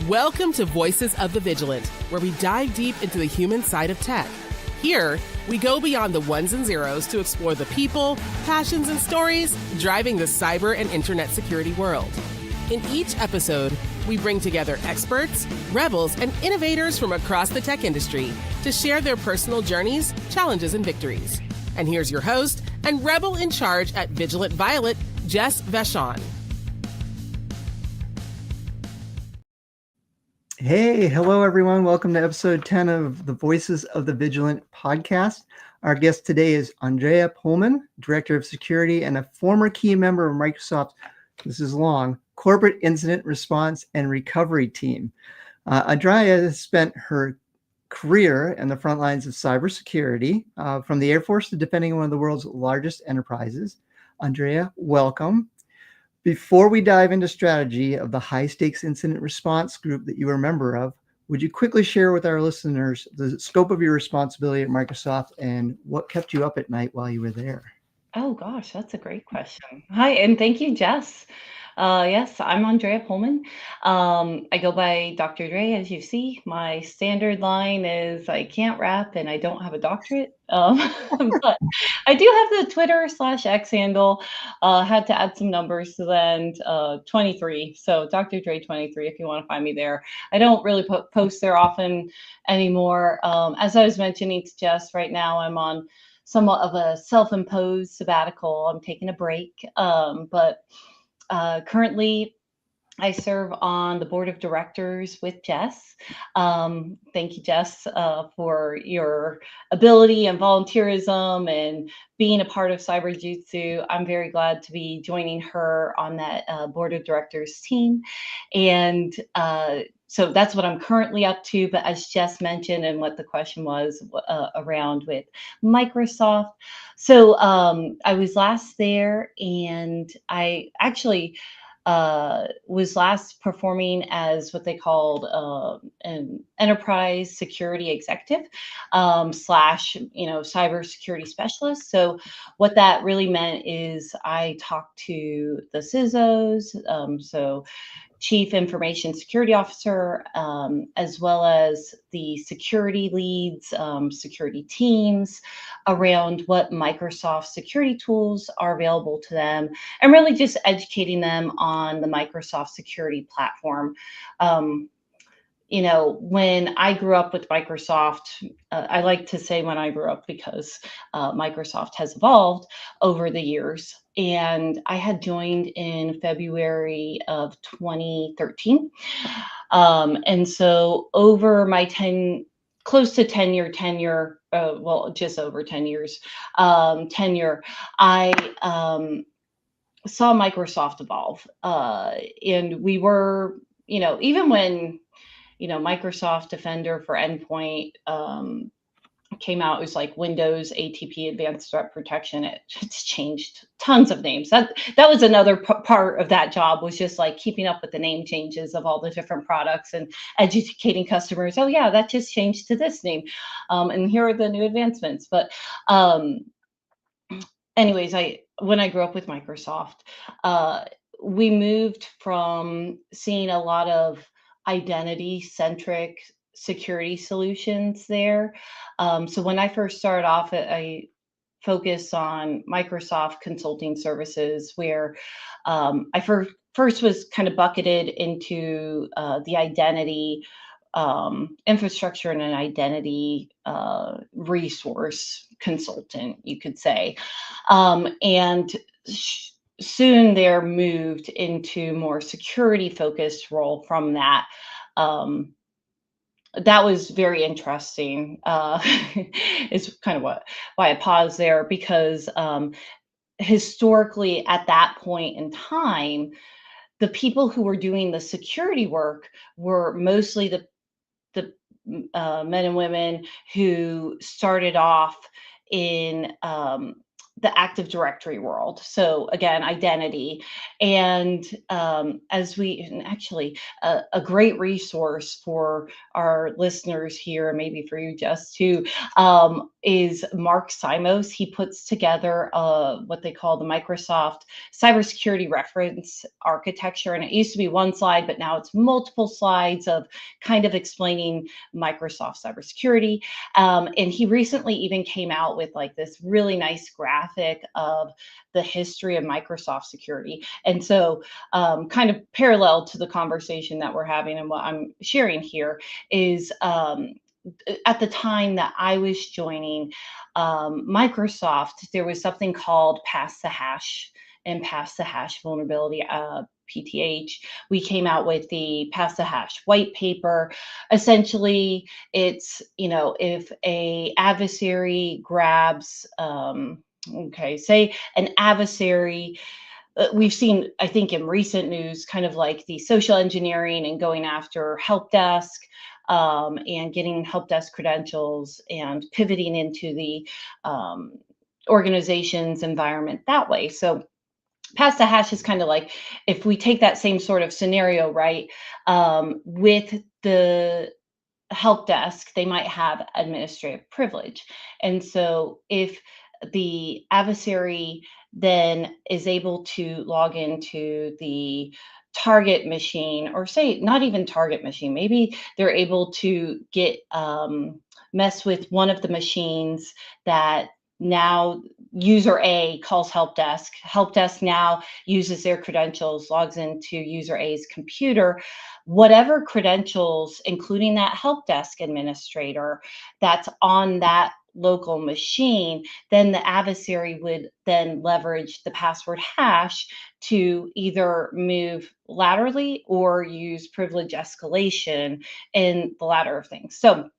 Welcome to Voices of the Vigilant, where we dive deep into the human side of tech. Here, we go beyond the ones and zeros to explore the people, passions, and stories driving the cyber and internet security world. In each episode, we bring together experts, rebels, and innovators from across the tech industry to share their personal journeys, challenges, and victories. And here's your host and rebel in charge at Vigilant Violet, Jess Vachon. Hey, hello everyone. Welcome to episode 10 of the Voices of the Vigilant podcast. Our guest today is Andreae Pohlman, Director of Security and a former key member of Microsoft's, this is long, Corporate Incident Response and Recovery team. Andreae has spent her career in the front lines of cybersecurity, from the Air Force to defending one of the world's largest enterprises. Andreae, welcome. Before we dive into strategy of the high-stakes incident response group that you are a member of, would you quickly share with our listeners the scope of your responsibility at Microsoft and what kept you up at night while you were there? Oh gosh, that's a great question. Hi, and thank you, Jess. Yes, I'm Andreae Pohlman. I go by Dr. Dre, as you see. My standard line is I can't rap and I don't have a doctorate. But I do have the Twitter/X handle. Had to add some numbers to the end. 23. So Dr. Dre 23, if you want to find me there. I don't really post there often anymore. As I was mentioning to Jess, right now I'm on somewhat of a self-imposed sabbatical. I'm taking a break, but currently I serve on the board of directors with Jess. Thank you, Jess, for your ability and volunteerism and being a part of Cyberjutsu. I'm very glad to be joining her on that board of directors team. And so that's what I'm currently up to. But as Jess mentioned, and what the question was around with Microsoft. So I was last there, and I actually was last performing as what they called an enterprise security executive / cybersecurity specialist. So what that really meant is I talked to the CISOs, so Chief Information Security Officer, as well as the security leads, security teams around what Microsoft security tools are available to them, and really just educating them on the Microsoft security platform. When I grew up with Microsoft, I like to say when I grew up because Microsoft has evolved over the years. And I had joined in February of 2013. And so over my close to 10-year tenure, just over 10 years tenure, I saw Microsoft evolve. And we were, even when Microsoft Defender for Endpoint came out, it was like Windows ATP Advanced Threat Protection. It's changed tons of names. That was another part of that job, was just like keeping up with the name changes of all the different products and educating customers. Oh yeah, that just changed to this name. And here are the new advancements. But anyways, when I grew up with Microsoft, we moved from seeing a lot of identity-centric security solutions there. So when I first started off, I focused on Microsoft consulting services, where I first was kind of bucketed into the identity infrastructure and an identity resource consultant, you could say. And soon they're moved into more security focused role from that. That was very interesting. Is kind of why I paused there, because historically at that point in time, the people who were doing the security work were mostly the men and women who started off in the Active Directory world. So again, identity. And actually a great resource for our listeners here, maybe for you, Jess, too. is Mark Simos. He puts together what they call the Microsoft Cybersecurity Reference Architecture. And it used to be one slide, but now it's multiple slides of kind of explaining Microsoft cybersecurity. And he recently even came out with like this really nice graphic of the history of Microsoft security. And so kind of parallel to the conversation that we're having and what I'm sharing here is at the time that I was joining Microsoft, there was something called Pass the Hash and Pass the Hash vulnerability, PTH. We came out with the Pass the Hash white paper. Essentially, it's, if a adversary grabs, say an adversary, we've seen, I think, in recent news, kind of like the social engineering and going after help desk and getting help desk credentials and pivoting into the organization's environment that way. So Pass the Hash is kind of like, if we take that same sort of scenario, right, with the help desk, they might have administrative privilege. And so if the adversary then is able to log into the target machine, or say not even target machine, maybe they're able to get mess with one of the machines that now user A calls help desk. Help desk now uses their credentials, logs into user A's computer. Whatever credentials, including that help desk administrator that's on that local machine, then the adversary would then leverage the password hash to either move laterally or use privilege escalation in the latter of things. So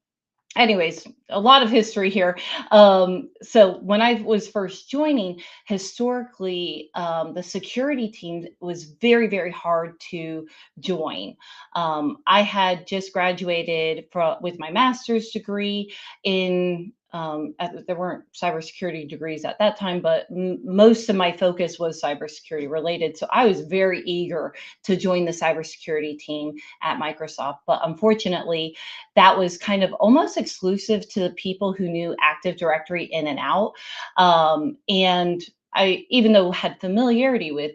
anyways, a lot of history here. So when I was first joining, historically, the security team was very, very hard to join. I had just graduated with my master's degree in there weren't cybersecurity degrees at that time, but most of my focus was cybersecurity related. So I was very eager to join the cybersecurity team at Microsoft. But unfortunately, that was kind of almost exclusive to the people who knew Active Directory in and out. And I, even though had familiarity with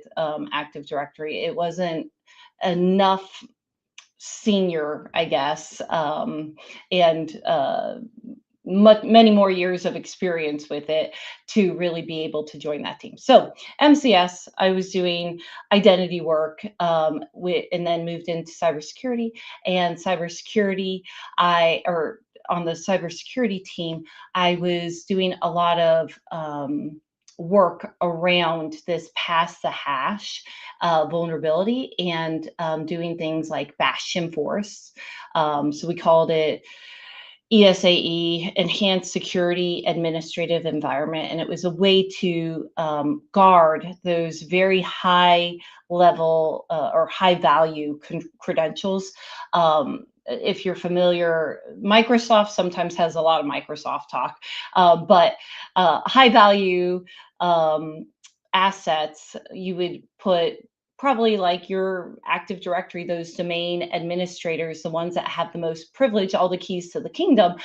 Active Directory, it wasn't enough senior, I guess, and many more years of experience with it to really be able to join that team. So MCS, I was doing identity work and then moved into cybersecurity. And cybersecurity, on the cybersecurity team, I was doing a lot of work around this Pass the Hash vulnerability and doing things like bastion force. So we called it ESAE, Enhanced Security Administrative Environment, and it was a way to guard those very high level or high value credentials. If you're familiar, Microsoft sometimes has a lot of Microsoft talk, but high value assets, you would put probably like your Active Directory, those domain administrators, the ones that have the most privilege, all the keys to the kingdom,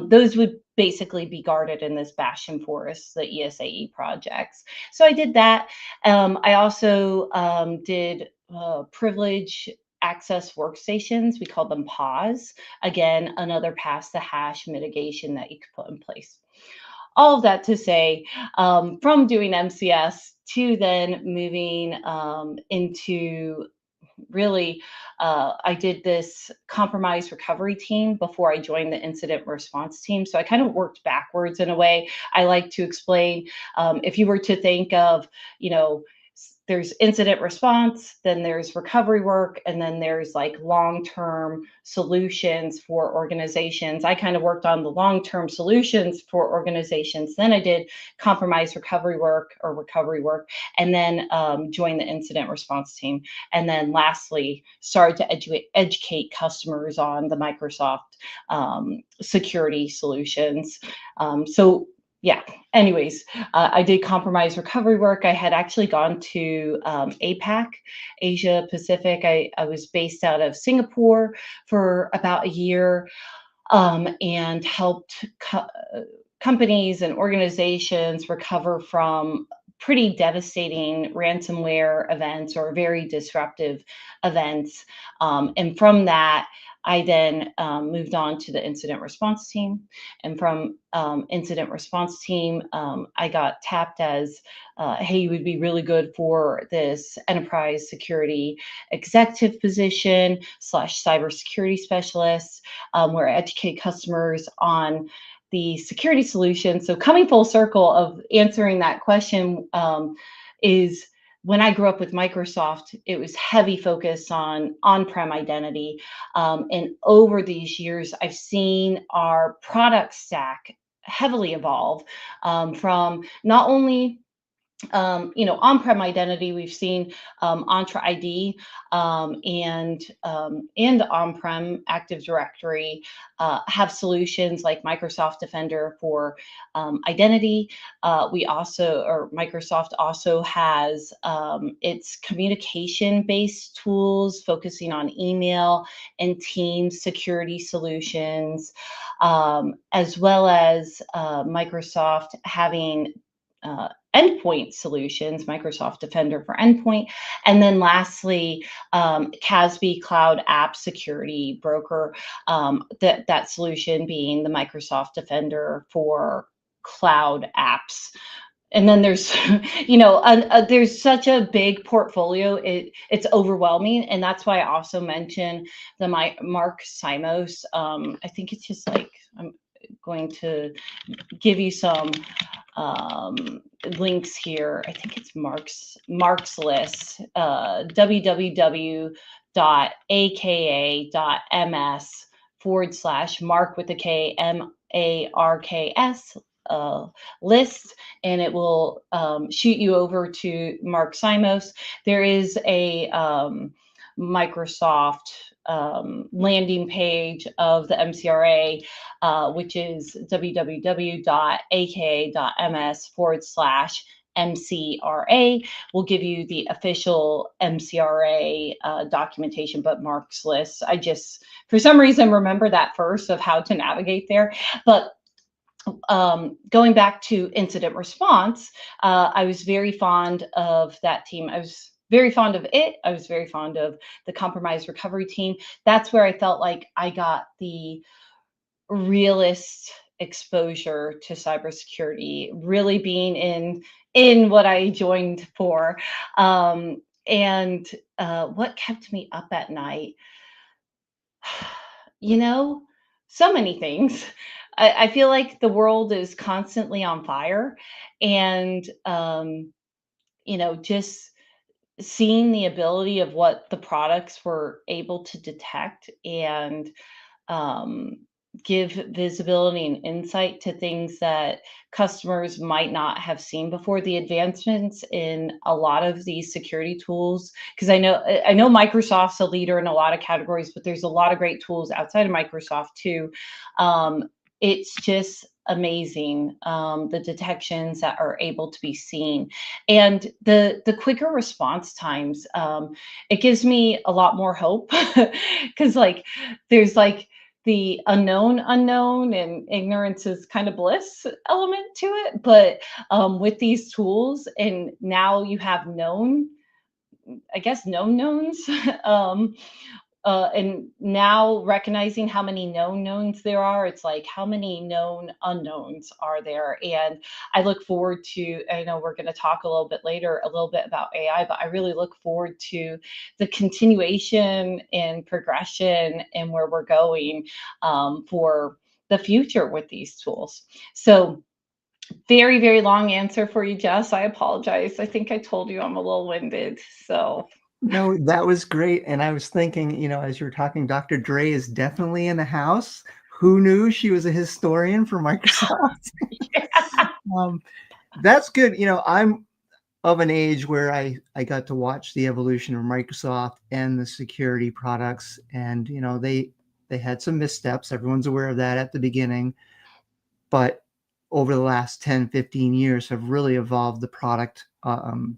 those would basically be guarded in this bastion forest, the ESAE projects. So I did that. I also did privilege access workstations. We called them pause. Again, another Pass the Hash mitigation that you could put in place. All of that to say, from doing MCS to then moving into really, I did this compromise recovery team before I joined the incident response team. So I kind of worked backwards in a way. I like to explain, if you were to think of, there's incident response, then there's recovery work, and then there's like long-term solutions for organizations. I kind of worked on the long-term solutions for organizations. Then I did compromise recovery work, and then joined the incident response team. And then lastly, started to educate customers on the Microsoft security solutions. Yeah, anyways, I did compromise recovery work. I had actually gone to APAC, Asia Pacific. I was based out of Singapore for about a year and helped companies and organizations recover from pretty devastating ransomware events or very disruptive events. And from that, I then moved on to the incident response team. And from incident response team, I got tapped as, hey, you would be really good for this enterprise security executive position / cybersecurity specialist, where I educate customers on the security solution. So coming full circle of answering that question is, when I grew up with Microsoft, it was heavy focus on on-prem identity. And over these years, I've seen our product stack heavily evolve from not only on-prem identity. We've seen Entra ID and on-prem Active Directory have solutions like Microsoft Defender for identity. Microsoft also has its communication-based tools focusing on email and Teams security solutions, as well as Microsoft having endpoint solutions, Microsoft Defender for Endpoint. And then lastly, CASB Cloud App Security Broker, that solution being the Microsoft Defender for cloud apps. And then there's, there's such a big portfolio. It's overwhelming. And that's why I also mentioned the Mark Simos. I think it's just like, I'm going to give you some links here. I think it's Mark's list, www.aka.ms/Mark with a K, MARKS list, and it will shoot you over to Mark Simos. There is a Microsoft landing page of the MCRA, which is www.aka.ms/MCRA. Will give you the official MCRA documentation, but Mark's list, I just, for some reason, remember that first of how to navigate there. But going back to incident response, I was very fond of that team. I was very fond of it. I was very fond of the compromise recovery team. That's where I felt like I got the realist exposure to cybersecurity, really being in what I joined for. And what kept me up at night? So many things. I feel like the world is constantly on fire, and just seeing the ability of what the products were able to detect and give visibility and insight to things that customers might not have seen before. The advancements in a lot of these security tools, because I know Microsoft's a leader in a lot of categories, but there's a lot of great tools outside of Microsoft too. It's just amazing, the detections that are able to be seen, and the quicker response times. It gives me a lot more hope, because there's the unknown, and ignorance is kind of bliss element to it. But with these tools, and now you have known knowns. And now recognizing how many known knowns there are, it's like, how many known unknowns are there? And I look forward to, I know we're going to talk a little bit later, a little bit about AI, but I really look forward to the continuation and progression and where we're going for the future with these tools. So very, very long answer for you, Jess. I apologize. I think I told you I'm a little winded, so. No, that was great. And I was thinking, as you were talking, Dr. Dre is definitely in the house. Who knew she was a historian for Microsoft? That's good. I'm of an age where I got to watch the evolution of Microsoft and the security products. And, they had some missteps. Everyone's aware of that at the beginning. But over the last 10, 15 years have really evolved the product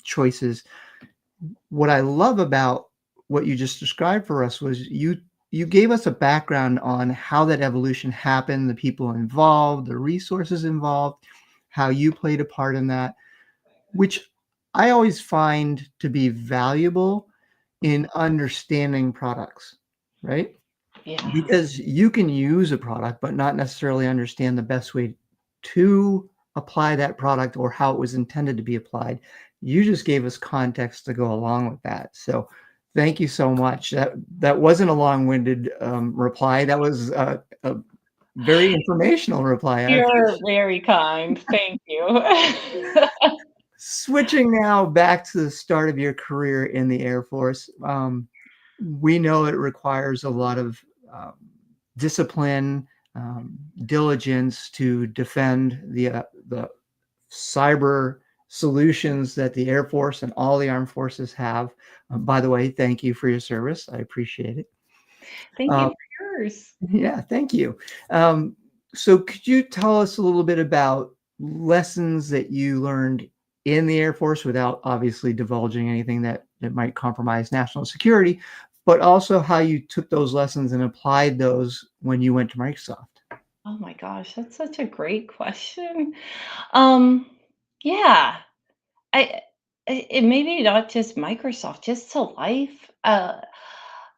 choices. What I love about what you just described for us was you you gave us a background on how that evolution happened, the people involved, the resources involved, how you played a part in that, which I always find to be valuable in understanding products, right? Yeah. Because you can use a product, but not necessarily understand the best way to apply that product or how it was intended to be applied. You just gave us context to go along with that. So thank you so much. That wasn't a long-winded reply. That was a very informational reply. I You're appreciate. very kind. Thank you. Switching now back to the start of your career in the Air Force, we know it requires a lot of um, discipline, diligence to defend the cyber solutions that the Air Force and all the armed forces have. By the way, thank you for your service. I appreciate it. Thank you Uh, for yours. yeah, thank you. Um, so could you tell us a little bit about lessons that you learned in the Air Force without obviously divulging anything that might compromise national security, but also how you took those lessons and applied those when you went to Microsoft? Oh my gosh, that's such a great question. Um, yeah, I it maybe not just Microsoft, just to life. I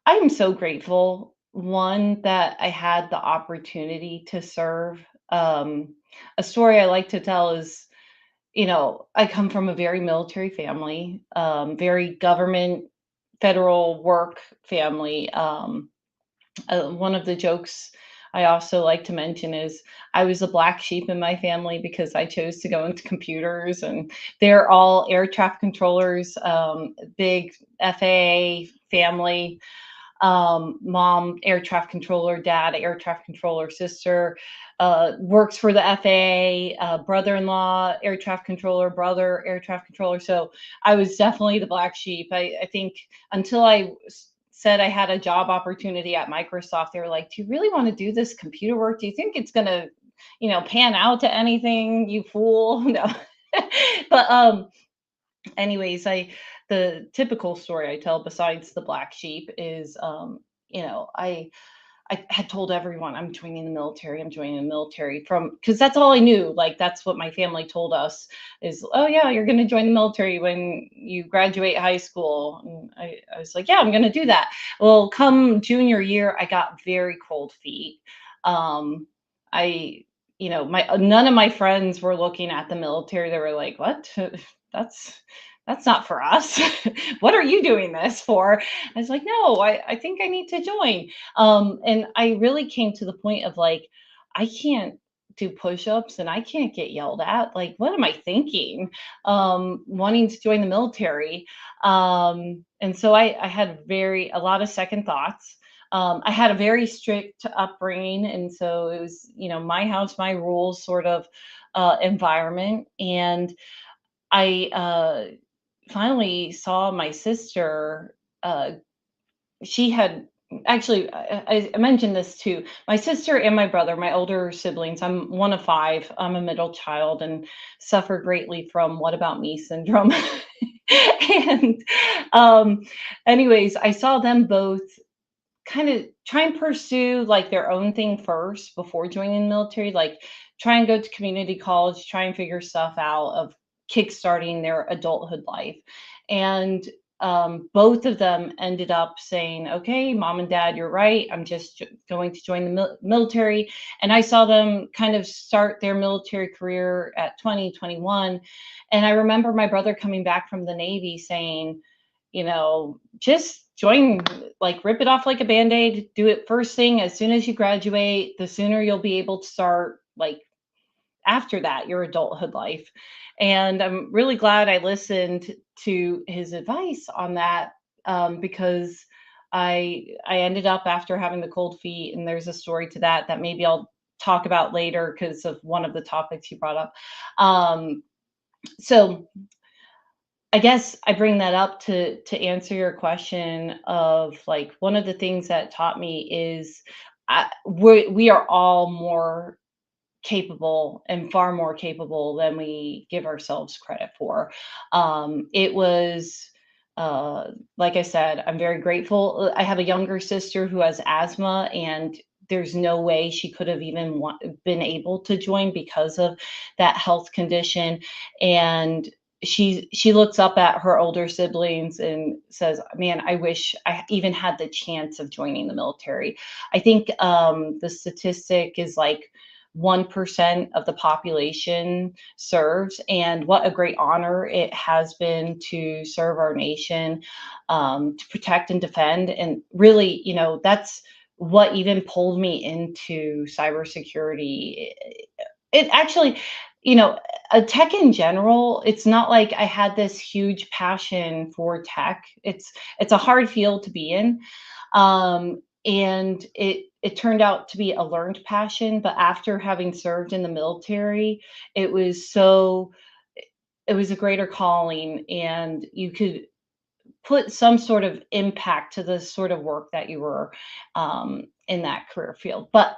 am so grateful, one, that I had the opportunity to serve. A story I like to tell is, I come from a very military family, very government, federal work family. One of the jokes I also like to mention is I was a black sheep in my family because I chose to go into computers, and they're all air traffic controllers, big FAA family. Mom, air traffic controller, dad, air traffic controller, sister, works for the FAA, brother in law, air traffic controller, brother, air traffic controller. So I was definitely the black sheep. I think until said I had a job opportunity at Microsoft, they were like, "Do you really want to do this computer work? Do you think it's going to, pan out to anything, you fool?" No. But anyways, the typical story I tell besides the black sheep is, I had told everyone I'm joining the military. I'm joining the military from because that's all I knew. Like that's what my family told us is, oh yeah, you're going to join the military when you graduate high school. And I was like, yeah, I'm going to do that. Well, come junior year, I got very cold feet. Um, I, my none of my friends were looking at the military. They were like, what? That's that's not for us. What are you doing this for? I was like, no, I think I need to join. And I really came to the point of like, I can't do push-ups and I can't get yelled at. Like, what am I thinking? Wanting to join the military. And so I had a lot of second thoughts. I had a very strict upbringing, and so it was, my house, my rules sort of environment. And I finally saw my sister. She had actually, I mentioned this too. My sister and my brother, my older siblings, I'm one of five. I'm a middle child and suffer greatly from what about me syndrome. and um, anyways, I saw them both kind of try and pursue like their own thing first before joining the military, like try and go to community college, try and figure stuff out of kickstarting their adulthood life. And both of them ended up saying, okay, mom and dad, you're right. I'm just going to join the military. And I saw them kind of start their military career at 2021. And I remember my brother coming back from the Navy saying, just join, like rip it off like a band-aid, do it first thing as soon as you graduate, the sooner you'll be able to start like after that, your adulthood life. And I'm really glad I listened to his advice on that, because I ended up after having the cold feet, and there's a story to that maybe I'll talk about later because of one of the topics you brought up. So I guess I bring that up to answer your question of like one of the things that taught me is we are all more capable and far more capable than we give ourselves credit for. It was like I said, I'm very grateful. I have a younger sister who has asthma, and there's no way she could have even been able to join because of that health condition. And she looks up at her older siblings and says, "Man, I wish I even had the chance of joining the military." I think the statistic is like 1% of the population serves, and what a great honor it has been to serve our nation, to protect and defend. And really, that's what even pulled me into cybersecurity. It actually, you know, tech in general, it's not like I had this huge passion for tech. It's a hard field to be in. And it turned out to be a learned passion, but after having served in the military, it was so it was a greater calling, and you could put some sort of impact to the sort of work that you were in that career field. But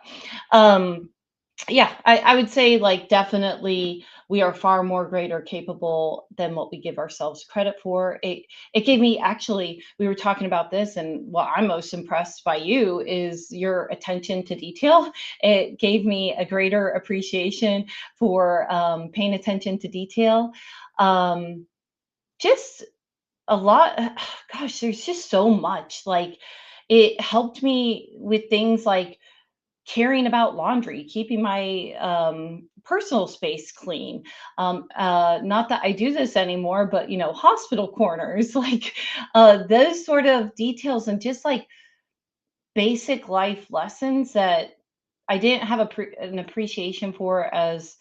yeah, I would say, like, definitely we are far more greater capable than what we give ourselves credit for. It gave me, actually, we were talking about this, and what I'm most impressed by you is your attention to detail. It gave me a greater appreciation for paying attention to detail. Um, just a lot. Gosh, there's just so much. Like, it helped me with things like caring about laundry, keeping my personal space clean. Not that I do this anymore, but hospital corners, like those sort of details, and just like basic life lessons that I didn't have an appreciation for as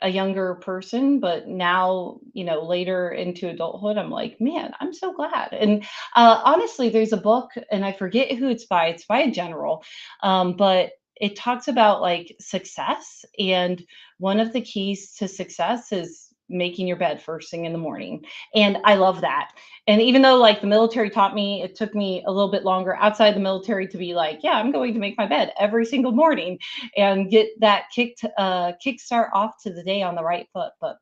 a younger person, but now, later into adulthood, I'm like, man, I'm so glad. And honestly, there's a book, and I forget who it's by. It's by a general, but it talks about like success, and one of the keys to success is making your bed first thing in the morning. And I love that. And even though, like, the military taught me, it took me a little bit longer outside the military to be like, yeah, I'm going to make my bed every single morning and get that kickstart off to the day on the right foot. But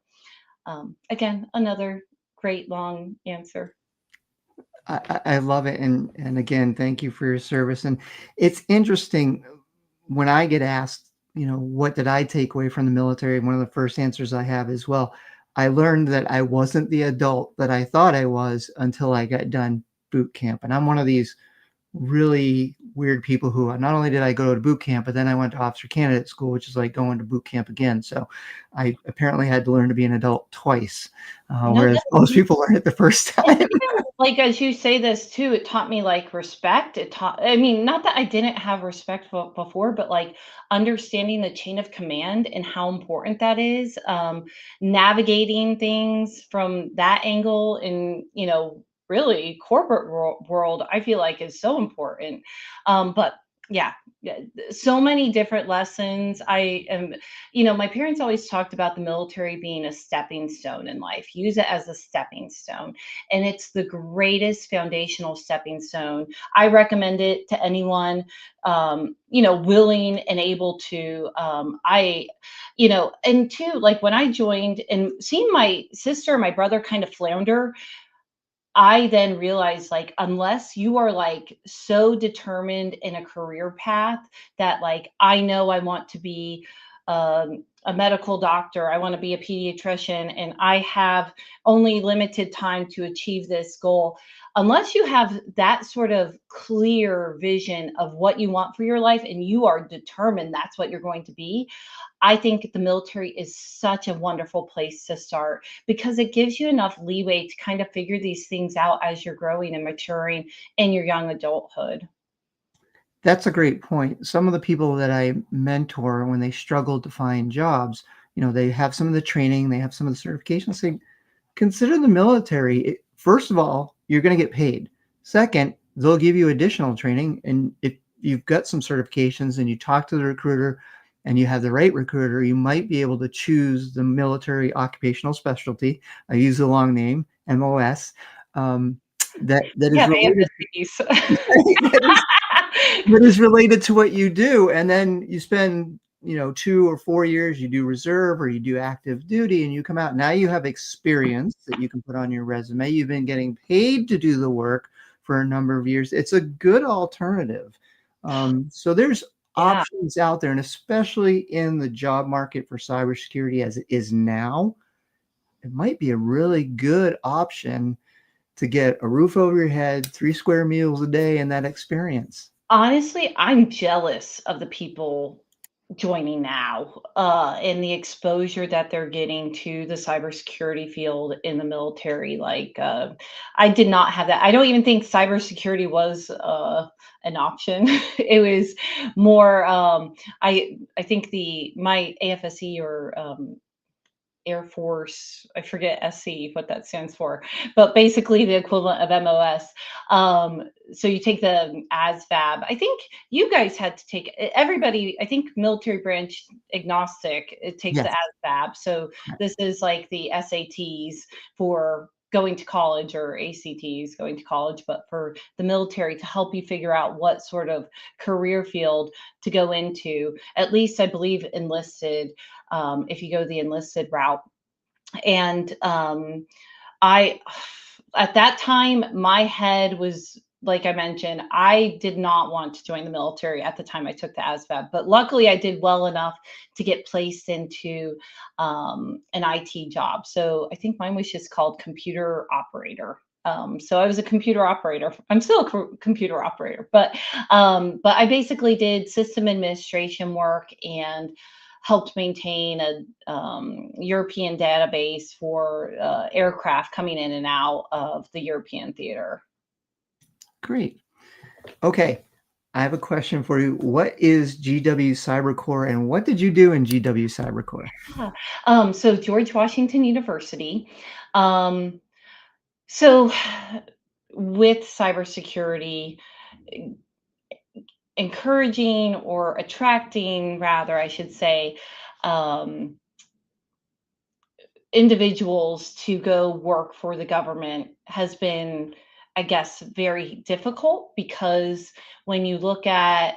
again, another great long answer. I love it. And again, thank you for your service. And it's interesting when I get asked, what did I take away from the military? One of the first answers I have is, well, I learned that I wasn't the adult that I thought I was until I got done boot camp. And I'm one of these really weird people who, not only did I go to boot camp, but then I went to officer candidate school, which is like going to boot camp again. So I apparently had to learn to be an adult twice, No, whereas most people learn it the first time. like, as you say this too, it taught me like respect. I mean, not that I didn't have respect before, but like understanding the chain of command and how important that is. Navigating things from that angle, and really corporate world, I feel like is so important. But yeah, yeah, so many different lessons. My parents always talked about the military being a stepping stone in life. Use it as a stepping stone, and it's the greatest foundational stepping stone. I recommend it to anyone, willing and able to. And two, like, when I joined and seeing my sister and my brother kind of flounder, I then realized, like, unless you are like so determined in a career path that, like, I know I want to be a medical doctor, I want to be a pediatrician, and I have only limited time to achieve this goal. Unless you have that sort of clear vision of what you want for your life and you are determined that's what you're going to be, I think the military is such a wonderful place to start, because it gives you enough leeway to kind of figure these things out as you're growing and maturing in your young adulthood. That's a great point. Some of the people that I mentor, when they struggle to find jobs, they have some of the training, they have some of the certifications. Say, consider the military. First of all, you're going to get paid. Second, they'll give you additional training. And if you've got some certifications and you talk to the recruiter and you have the right recruiter, you might be able to choose the military occupational specialty. I use the long name, MOS. That is related. That is related to what you do, and then you spend 2 or 4 years, you do reserve or you do active duty and you come out. Now you have experience that you can put on your resume. You've been getting paid to do the work for a number of years. It's a good alternative. So there's options out there, and especially in the job market for cybersecurity as it is now, it might be a really good option to get a roof over your head, 3 square meals a day, and that experience. Honestly, I'm jealous of the people joining now, and the exposure that they're getting to the cybersecurity field in the military. Like, I did not have that. I don't even think cybersecurity was an option. It was more. I think my AFSE or Air Force, I forget SC what that stands for, but basically the equivalent of MOS. So you take the ASVAB. I think you guys had to take everybody. I think military branch agnostic. It takes the Yes. ASVAB. So this is like the SATs for going to college, or ACTs going to college, but for the military to help you figure out what sort of career field to go into. At least I believe enlisted, if you go the enlisted route. And I, at that time, my head was, like I mentioned, I did not want to join the military at the time I took the ASVAB, but luckily I did well enough to get placed into an IT job. So I think mine was just called computer operator. So I was a computer operator. I'm still a computer operator, but I basically did system administration work and helped maintain a European database for aircraft coming in and out of the European theater. Great. Okay. I have a question for you. What is GW Cybercore, and what did you do in GW Cybercore? So George Washington University. So with cybersecurity, encouraging or attracting, rather, I should say, individuals to go work for the government has been, I guess, very difficult, because when you look at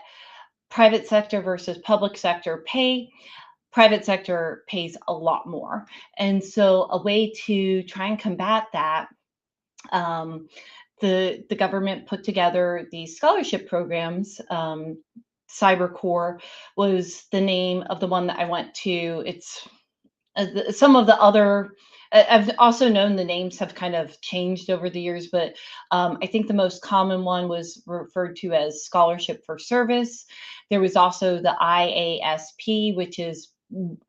private sector versus public sector pay, private sector pays a lot more. And so a way to try and combat that, the government put together these scholarship programs. Cybercore was the name of the one that I went to. It's some of the other, I've also known the names have kind of changed over the years, but I think the most common one was referred to as Scholarship for Service. There was also the IASP, which is,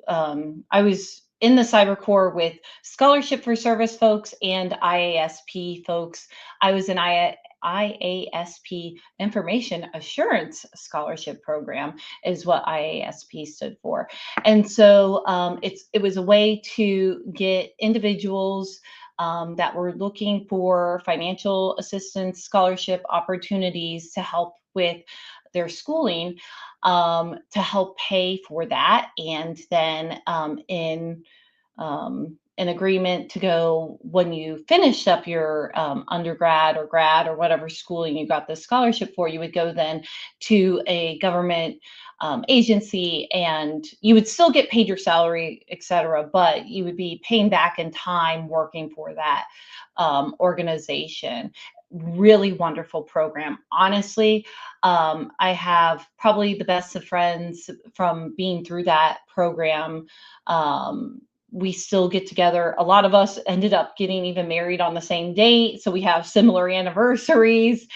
I was in the Cybercore with Scholarship for Service folks and IASP folks. I was in IASP Information Assurance Scholarship Program is what IASP stood for. And so it was a way to get individuals that were looking for financial assistance, scholarship opportunities to help with their schooling, to help pay for that. And then in an agreement to go, when you finished up your undergrad or grad or whatever schooling you got the scholarship for, you would go then to a government agency, and you would still get paid your salary, et cetera, but you would be paying back in time working for that organization. Really wonderful program. Honestly, I have probably the best of friends from being through that program. We still get together. A lot of us ended up getting even married on the same date, so we have similar anniversaries.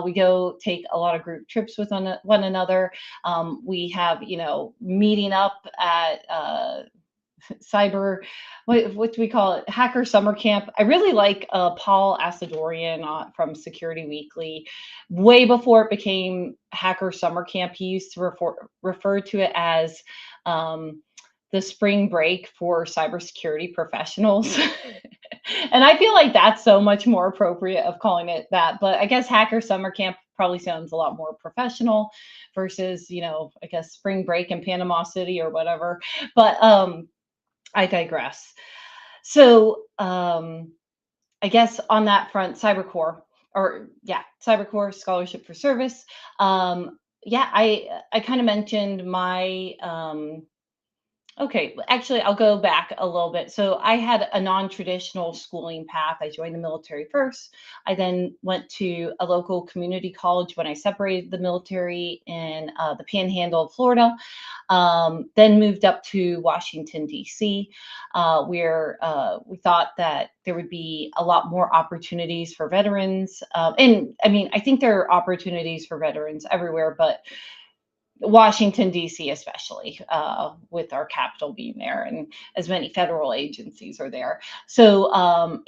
We go take a lot of group trips with one another. We have, meeting up at what do we call it? Hacker summer camp. I really like Paul Asadorian from Security Weekly. Way before it became Hacker Summer Camp, he used to refer to it as the spring break for cybersecurity professionals. And I feel like that's so much more appropriate of calling it that. But I guess Hacker Summer Camp probably sounds a lot more professional versus, I guess spring break in Panama City or whatever. But I digress. So I guess on that front, Cybercore Scholarship for Service. yeah, I kind of mentioned my okay, actually, I'll go back a little bit. So I had a non-traditional schooling path. I joined the military first. I then went to a local community college when I separated the military in the Panhandle of Florida. Then moved up to Washington, D.C., where we thought that there would be a lot more opportunities for veterans. And I mean, I think there are opportunities for veterans everywhere, but Washington, D.C., especially with our capital being there, and as many federal agencies are there. So,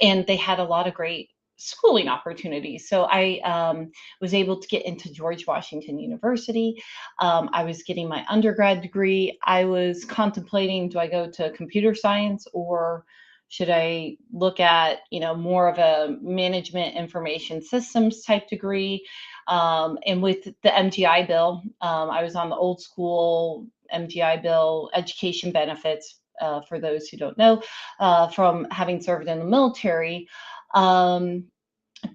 and they had a lot of great schooling opportunities. So I was able to get into George Washington University. I was getting my undergrad degree. I was contemplating, do I go to computer science, or should I look at, more of a management information systems type degree? And with the MGI bill, I was on the old school MGI bill, education benefits, for those who don't know, from having served in the military. Um,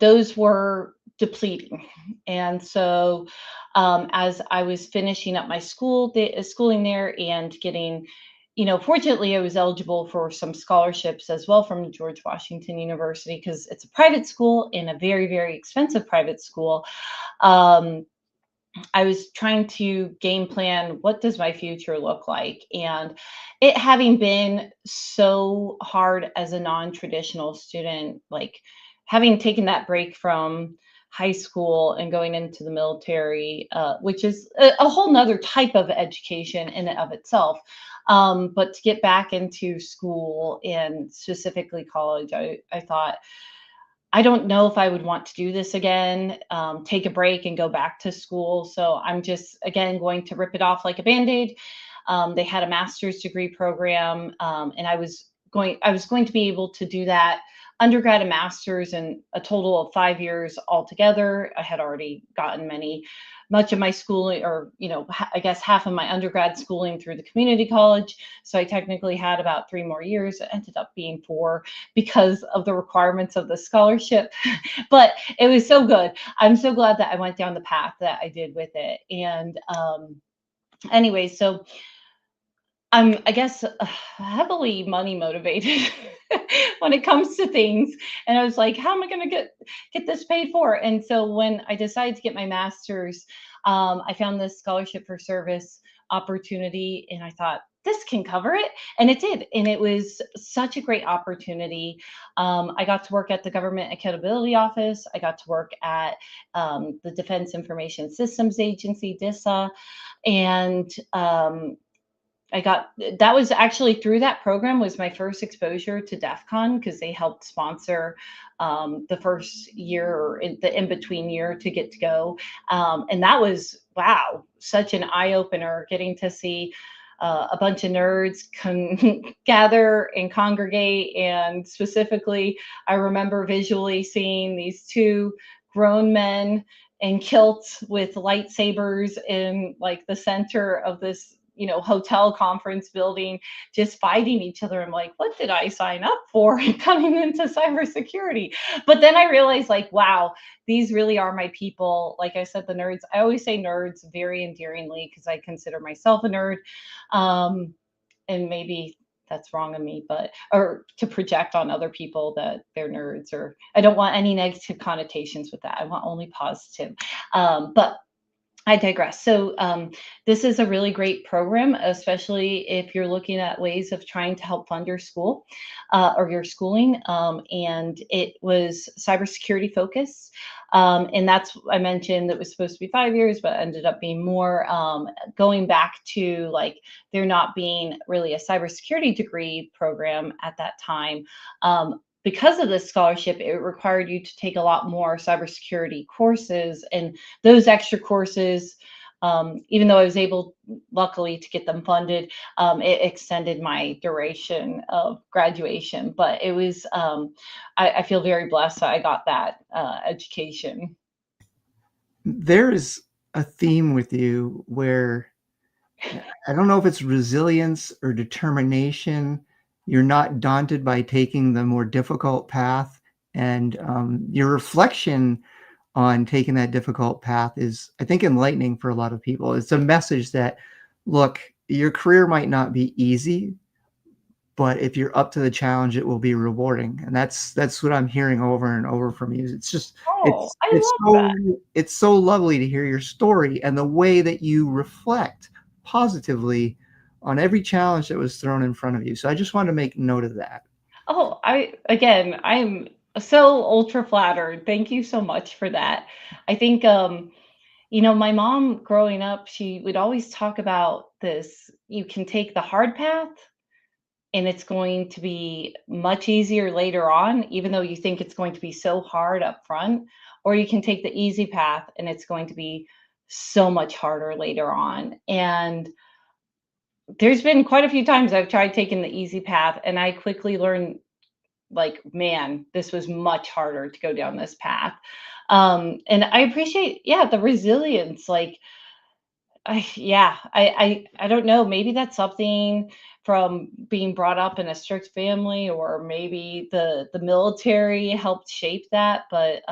those were depleting. And so, as I was finishing up my schooling there and getting, fortunately, I was eligible for some scholarships as well from George Washington University, because it's a private school and a very, very expensive private school. Um, I was trying to game plan, what does my future look like? And it having been so hard as a non-traditional student, like having taken that break from high school and going into the military, which is a whole nother type of education in and of itself. But to get back into school, and specifically college, I thought, I don't know if I would want to do this again, take a break and go back to school. So I'm just, again, going to rip it off like a Band-Aid. They had a master's degree program, and I was going to be able to do that undergrad and master's in a total of 5 years altogether. I had already gotten much of my schooling, or I guess half of my undergrad schooling, through the community college. So I technically had about 3 more years. It ended up being 4 because of the requirements of the scholarship. But it was so good. I'm so glad that I went down the path that I did with it. And anyway, so I'm, I guess, heavily money motivated when it comes to things. And I was like, how am I going to get this paid for? And so when I decided to get my master's, I found this scholarship for service opportunity, and I thought, this can cover it. And it did. And it was such a great opportunity. I got to work at the Government Accountability Office. I got to work at the Defense Information Systems Agency, DISA. And that was actually, through that program, was my first exposure to DEF CON, because they helped sponsor the first year, or the in-between year, to get to go. And that was, wow, such an eye-opener, getting to see a bunch of nerds gather and congregate. And specifically, I remember visually seeing these 2 grown men in kilts with lightsabers in like the center of this hotel conference building, just fighting each other. I'm like, what did I sign up for coming into cybersecurity? But then I realized, like, wow, these really are my people. Like I said, the nerds, I always say nerds very endearingly, because I consider myself a nerd. And maybe that's wrong of me, or to project on other people that they're nerds, or I don't want any negative connotations with that. I want only positive. But I digress. So this is a really great program, especially if you're looking at ways of trying to help fund your school or your schooling. And it was cybersecurity focused. And that's, I mentioned, that was supposed to be 5 years, but ended up being more, going back to, like, there not being really a cybersecurity degree program at that time. Because of this scholarship, it required you to take a lot more cybersecurity courses, and those extra courses, even though I was able, luckily, to get them funded, it extended my duration of graduation. But it was, I feel very blessed that I got that education. There is a theme with you where, I don't know if it's resilience or determination. You're not daunted by taking the more difficult path. And your reflection on taking that difficult path is, I think, enlightening for a lot of people. It's a message that, look, your career might not be easy, but if you're up to the challenge, it will be rewarding. And that's what I'm hearing over and over from you. It's just Oh, I love that. it's so lovely to hear your story and the way that you reflect positively on every challenge that was thrown in front of you. So I just want to make note of that. Oh, I'm so ultra flattered. Thank you so much for that. I think, my mom growing up, she would always talk about this. You can take the hard path and it's going to be much easier later on, even though you think it's going to be so hard up front, or you can take the easy path and it's going to be so much harder later on. And there's been quite a few times I've tried taking the easy path and I quickly learned, like, man, this was much harder to go down this path. And I appreciate, yeah, the resilience. Like, I don't know. Maybe that's something from being brought up in a strict family, or maybe the military helped shape that. But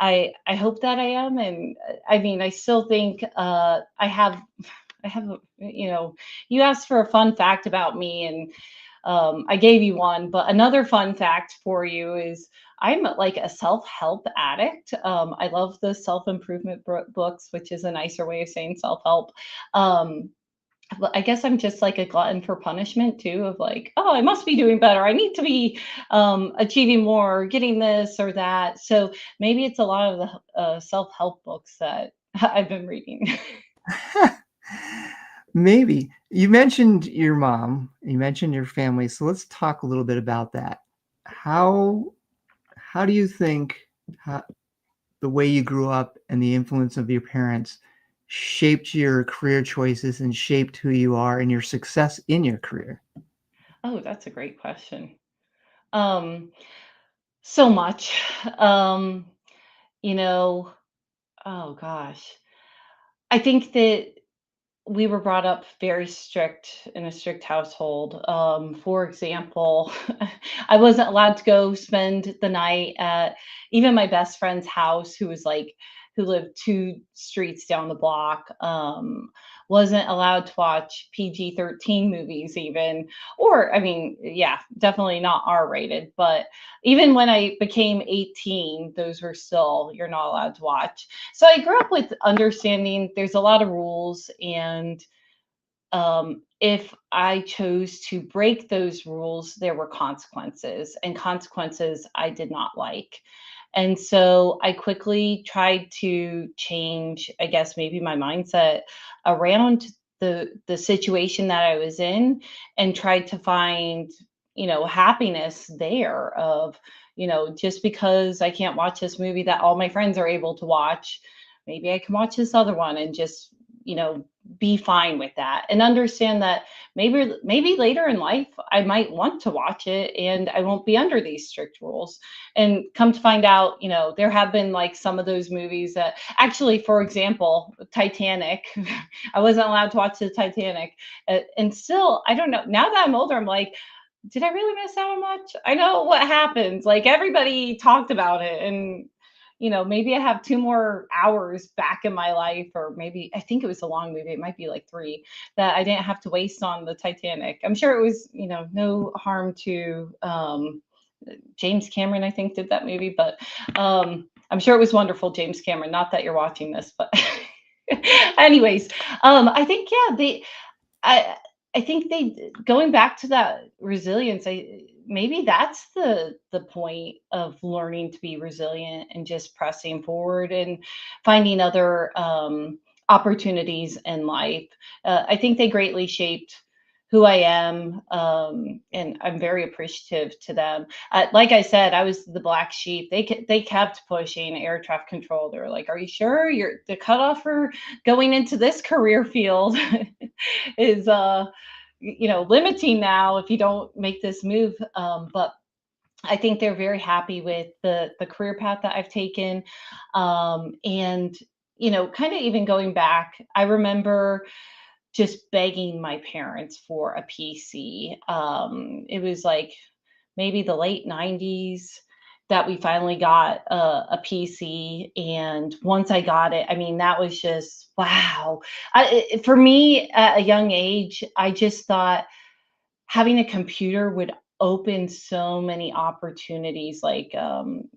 I hope that I am, and I mean, I still think I have you asked for a fun fact about me, and I gave you one, but another fun fact for you is I'm like a self-help addict. I love the self-improvement books, which is a nicer way of saying self-help. Um, but I guess I'm just like a glutton for punishment too, of like, oh, I must be doing better. I need to be achieving more, getting this or that. So maybe it's a lot of the self-help books that I've been reading. Maybe. You mentioned your mom, you mentioned your family, so let's talk a little bit about that. How do you think how, the way you grew up and the influence of your parents shaped your career choices and shaped who you are and your success in your career? Oh, that's a great question. Um, so much. Um, you know, oh gosh. I think that we were brought up very strict in a strict household. For example, I wasn't allowed to go spend the night at even my best friend's house, who lived two streets down the block. Wasn't allowed to watch PG-13 movies, even, or I mean, yeah, definitely not R-rated. But even when I became 18, those were still, you're not allowed to watch. So I grew up with understanding there's a lot of rules, and if I chose to break those rules, there were consequences, and consequences I did not like. And so I quickly tried to change, I guess, maybe my mindset around the situation that I was in, and tried to find, happiness there of, just because I can't watch this movie that all my friends are able to watch, maybe I can watch this other one and just, be fine with that, and understand that maybe later in life I might want to watch it and I won't be under these strict rules. And come to find out, there have been like some of those movies that actually, for example, Titanic, I wasn't allowed to watch the Titanic. And still, I don't know, now that I'm older, I'm like, did I really miss out on much? I know what happens. Like, everybody talked about it, and maybe I have 2 more hours back in my life, or maybe, I think it was a long movie. It might be like 3 that I didn't have to waste on the Titanic. I'm sure it was, no harm to James Cameron, I think, did that movie, but I'm sure it was wonderful, James Cameron. Not that you're watching this, but anyways, I think, yeah, I I think they going back to that resilience, maybe that's the point of learning to be resilient and just pressing forward and finding other opportunities in life. I think they greatly shaped who I am, and I'm very appreciative to them. Like I said, I was the black sheep. They kept pushing air traffic control. They were like, "Are you sure you're the cutoff for going into this career field is limiting now if you don't make this move." But I think they're very happy with the career path that I've taken. And kind of even going back, I remember just begging my parents for a PC. It was like maybe the late 90s, that we finally got a PC. And once I got it, I mean, that was just wow. For me, at a young age, I just thought having a computer would open so many opportunities. Like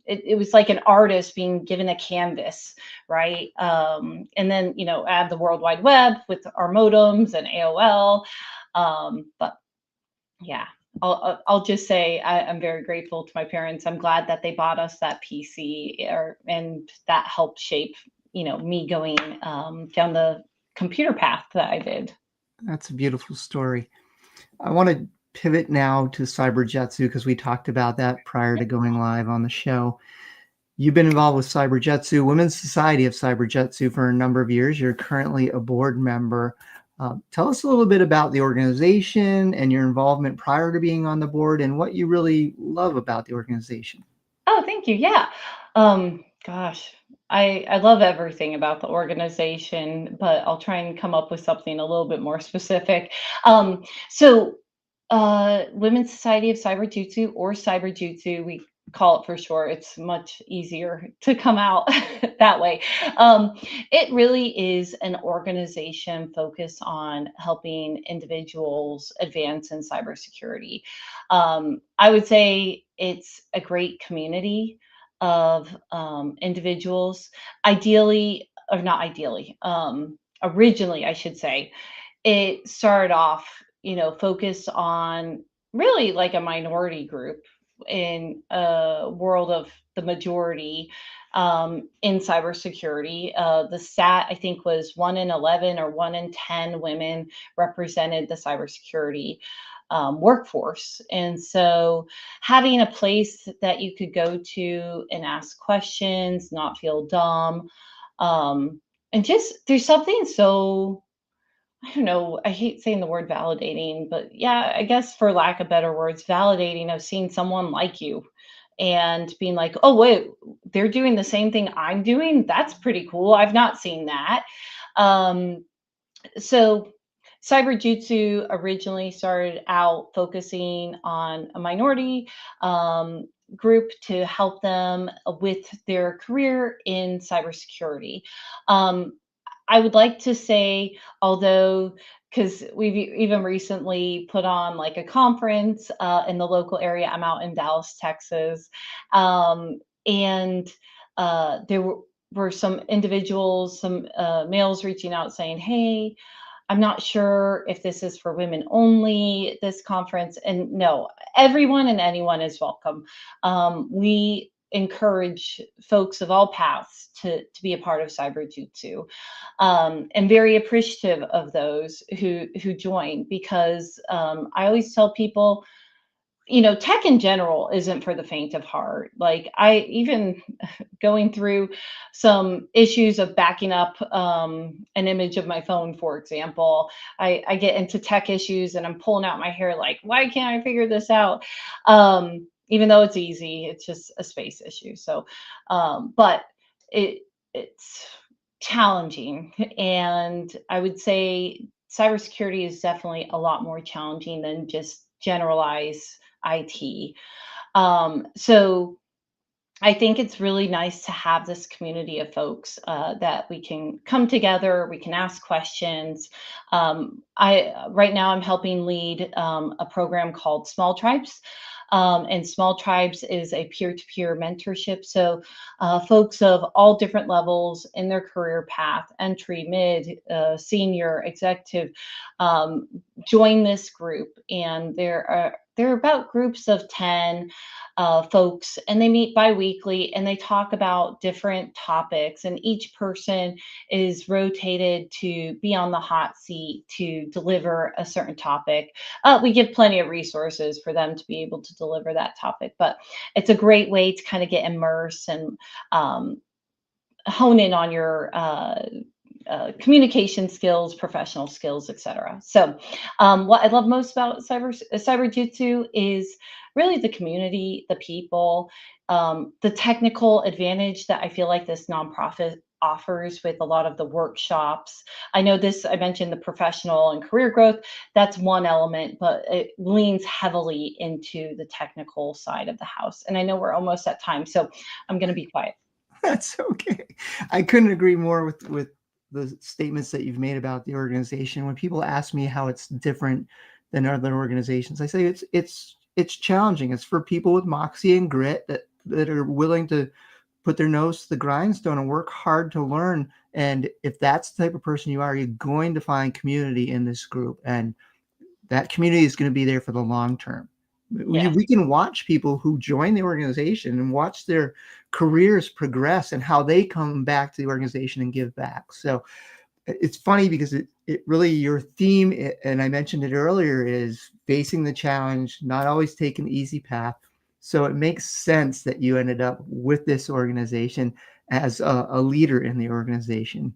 it was like an artist being given a canvas, right? And then add the World Wide Web with our modems and AOL. But yeah, I'll just say I'm very grateful to my parents. I'm glad that they bought us that PC, and that helped shape me going down the computer path that I did. That's a beautiful story. I want to pivot now to Cyberjutsu because we talked about that prior to going live on the show. You've been involved with Cyberjutsu, Women's Society of Cyberjutsu, for a number of years. You're currently a board member. Tell us a little bit about the organization and your involvement prior to being on the board and what you really love about the organization. Oh, thank you. Yeah. Gosh, I love everything about the organization, but I'll try and come up with something a little bit more specific. So Women's Society of Cyberjutsu, or Cyberjutsu, we call it for short. It's much easier to come out that way. It really is an organization focused on helping individuals advance in cybersecurity. I would say it's a great community of individuals. Ideally, or not ideally, originally, I should say, it started off, focused on really like a minority group in a world of the majority in cybersecurity. The stat, I think, was 1 in 11 or 1 in 10 women represented the cybersecurity workforce. And so having a place that you could go to and ask questions, not feel dumb, and just there's something so, I don't know, I hate saying the word validating, but yeah, I guess for lack of better words, validating of seeing someone like you and being like, oh, wait, they're doing the same thing I'm doing. That's pretty cool. I've not seen that. Um, so Cyberjutsu originally started out focusing on a minority group to help them with their career in cybersecurity. Um, I would like to say, although, because we've even recently put on like a conference in the local area. I'm out in Dallas, Texas, and there were some individuals, some males reaching out saying, "Hey, I'm not sure if this is for women only, this conference." And no, everyone and anyone is welcome. We encourage folks of all paths to be a part of Cyberjutsu, and very appreciative of those who join, because I always tell people, tech in general isn't for the faint of heart. Like, I even going through some issues of backing up an image of my phone, for example, I get into tech issues and I'm pulling out my hair like, why can't I figure this out? Even though it's easy, it's just a space issue. So, but it's challenging. And I would say cybersecurity is definitely a lot more challenging than just generalized IT. So I think it's really nice to have this community of folks that we can come together, we can ask questions. I right now I'm helping lead a program called Small Tribes. And Small Tribes is a peer-to-peer mentorship. So folks of all different levels in their career path, entry, mid, senior, executive, join this group. And they're about groups of 10 folks, and they meet bi-weekly and they talk about different topics, and each person is rotated to be on the hot seat to deliver a certain topic. We give plenty of resources for them to be able to deliver that topic, but it's a great way to kind of get immersed and hone in on your communication skills, professional skills, etc. So, what I love most about cyberjutsu is really the community, the people, the technical advantage that I feel like this nonprofit offers with a lot of the workshops. I know I mentioned the professional and career growth. That's one element, but it leans heavily into the technical side of the house. And I know we're almost at time, so I'm going to be quiet. That's okay. I couldn't agree more with the statements that you've made about the organization. When people ask me how it's different than other organizations, I say it's challenging. It's for people with moxie and grit that are willing to put their nose to the grindstone and work hard to learn. And if that's the type of person you are, you're going to find community in this group, and that community is going to be there for the long term. Yeah. We can watch people who join the organization and watch their careers progress and how they come back to the organization and give back. So it's funny because it really, your theme, and I mentioned it earlier, is facing the challenge, not always taking the easy path. So it makes sense that you ended up with this organization as a leader in the organization.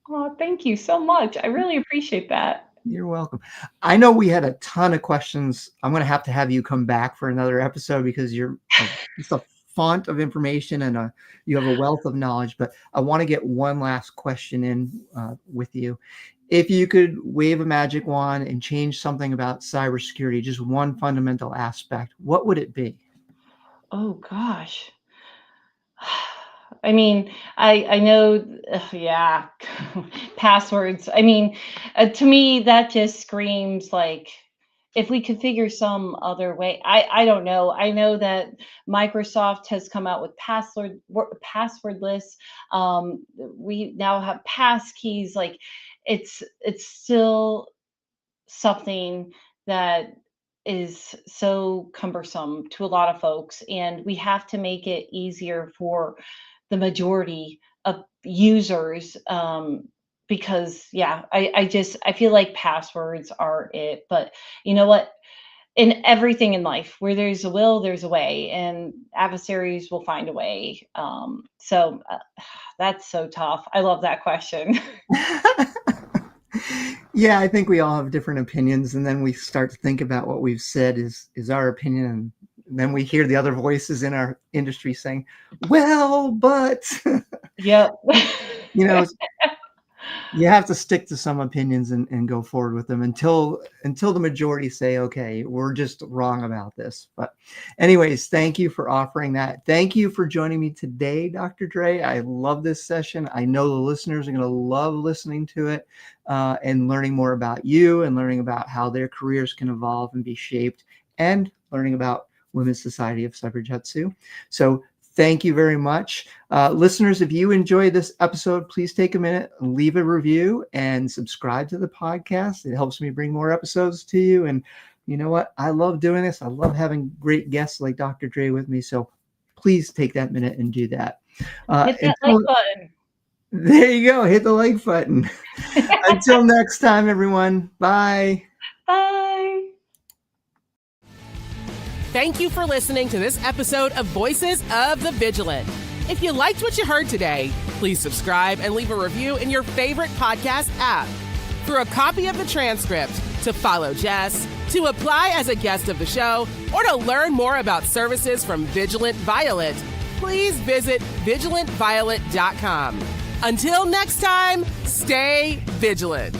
Oh, thank you so much. I really appreciate that. You're welcome. I know we had a ton of questions. I'm going to have you come back for another episode because you're just a font of information and you have a wealth of knowledge. But I want to get one last question in with you. If you could wave a magic wand and change something about cybersecurity, just one fundamental aspect, what would it be? Oh gosh. I mean, I know, yeah, passwords. I mean, to me, that just screams like if we could figure some other way. I don't know. I know that Microsoft has come out with passwordless. We now have pass keys. Like, it's still something that is so cumbersome to a lot of folks, and we have to make it easier for the majority of users, because I feel like passwords are it. But you know what, in everything in life where there's a will, there's a way, and adversaries will find a way. That's so tough. I love that question. Yeah, I think we all have different opinions, and then we start to think about what we've said is our opinion, and then we hear the other voices in our industry saying, well, but Yep. you know, you have to stick to some opinions and go forward with them until the majority say, okay, we're just wrong about this. But anyways, thank you for offering that. Thank you for joining me today, Dr. Dre. I love this session. I know the listeners are going to love listening to it and learning more about you and learning about how their careers can evolve and be shaped, and learning about Women's Society of Cyberjutsu. So thank you very much. Listeners, if you enjoyed this episode, please take a minute, leave a review, and subscribe to the podcast. It helps me bring more episodes to you. And you know what? I love doing this. I love having great guests like Dr. Dre with me. So please take that minute and do that. Hit that like button. There you go. Hit the like button. Until next time, everyone. Bye. Bye. Thank you for listening to this episode of Voices of the Vigilant. If you liked what you heard today, please subscribe and leave a review in your favorite podcast app. For a copy of the transcript, to follow Jess, to apply as a guest of the show, or to learn more about services from Vigilant Violet, please visit vigilantviolet.com. Until next time, stay vigilant.